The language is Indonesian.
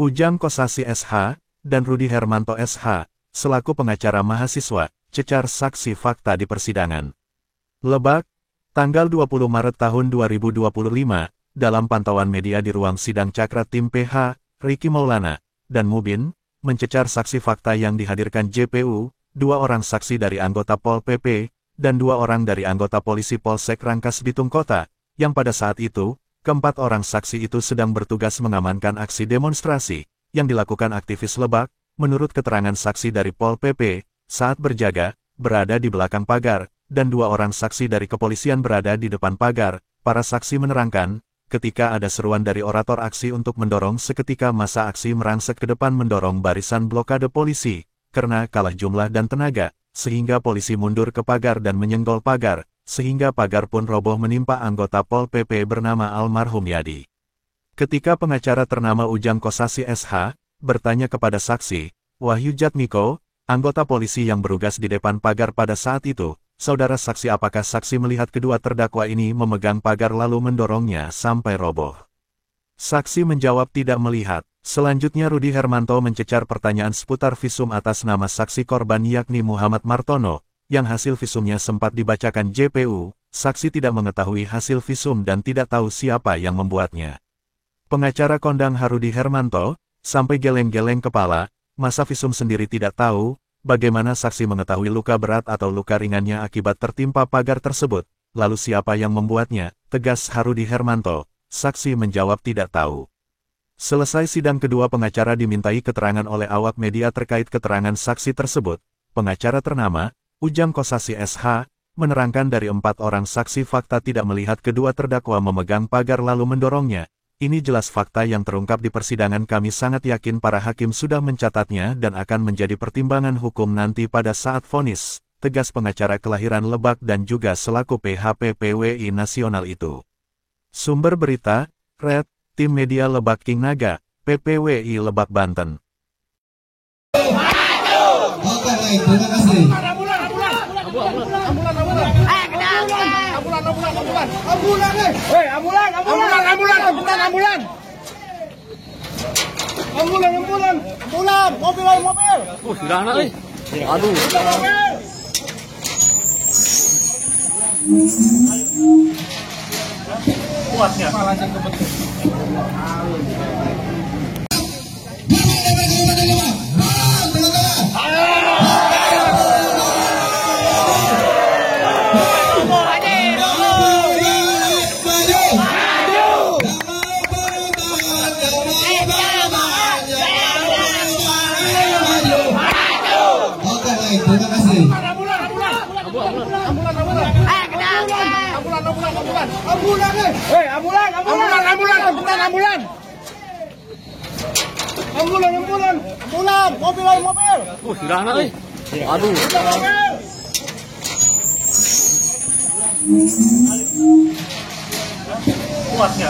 Ujang Kossasi SH, dan Rudi Hermanto SH, selaku pengacara mahasiswa, cecar saksi fakta di persidangan. Lebak, tanggal 20 Maret tahun 2025, dalam pantauan media di ruang sidang Cakra tim PH, Ricky Maulana, dan Mubin, mencecar saksi fakta yang dihadirkan JPU, 2 orang saksi dari anggota Pol PP, dan 2 orang dari anggota polisi Polsek Rangkas Bitung Kota, yang pada saat itu, keempat orang saksi itu sedang bertugas mengamankan aksi demonstrasi, yang dilakukan aktivis Lebak, menurut keterangan saksi dari Pol PP, saat berjaga, berada di belakang pagar, dan 2 orang saksi dari kepolisian berada di depan pagar. Para saksi menerangkan, ketika ada seruan dari orator aksi untuk mendorong seketika masa aksi merangsek ke depan mendorong barisan blokade polisi, karena kalah jumlah dan tenaga, sehingga polisi mundur ke pagar dan menyenggol pagar, sehingga pagar pun roboh menimpa anggota Pol PP bernama almarhum Yadi. Ketika pengacara ternama Ujang Kossasi SH, bertanya kepada saksi, Wahyu Jatmiko, anggota polisi yang bertugas di depan pagar pada saat itu, saudara saksi apakah saksi melihat kedua terdakwa ini memegang pagar lalu mendorongnya sampai roboh? Saksi menjawab tidak melihat. Selanjutnya Rudi Hermanto mencecar pertanyaan seputar visum atas nama saksi korban yakni Muhammad Martono, yang hasil visumnya sempat dibacakan JPU, saksi tidak mengetahui hasil visum dan tidak tahu siapa yang membuatnya. Pengacara kondang Rudi Hermanto, sampai geleng-geleng kepala, masa visum sendiri tidak tahu, bagaimana saksi mengetahui luka berat atau luka ringannya akibat tertimpa pagar tersebut, lalu siapa yang membuatnya, tegas Rudi Hermanto, saksi menjawab tidak tahu. Selesai sidang kedua pengacara dimintai keterangan oleh awak media terkait keterangan saksi tersebut, pengacara ternama, Ujang Kossasi SH, menerangkan dari 4 orang saksi fakta tidak melihat kedua terdakwa memegang pagar lalu mendorongnya. Ini jelas fakta yang terungkap di persidangan, kami sangat yakin para hakim sudah mencatatnya dan akan menjadi pertimbangan hukum nanti pada saat vonis, tegas pengacara kelahiran Lebak dan juga selaku PHP PWI nasional itu. Sumber berita, Red, Tim Media Lebak King Naga, PPWI Lebak Banten. Oke, baik, terima kasih. Mobil. Sudah anak nih. Aduh. Kuatnya. Terima kasih. Mobil. Sudah anak nih. Aduh. Kuatnya.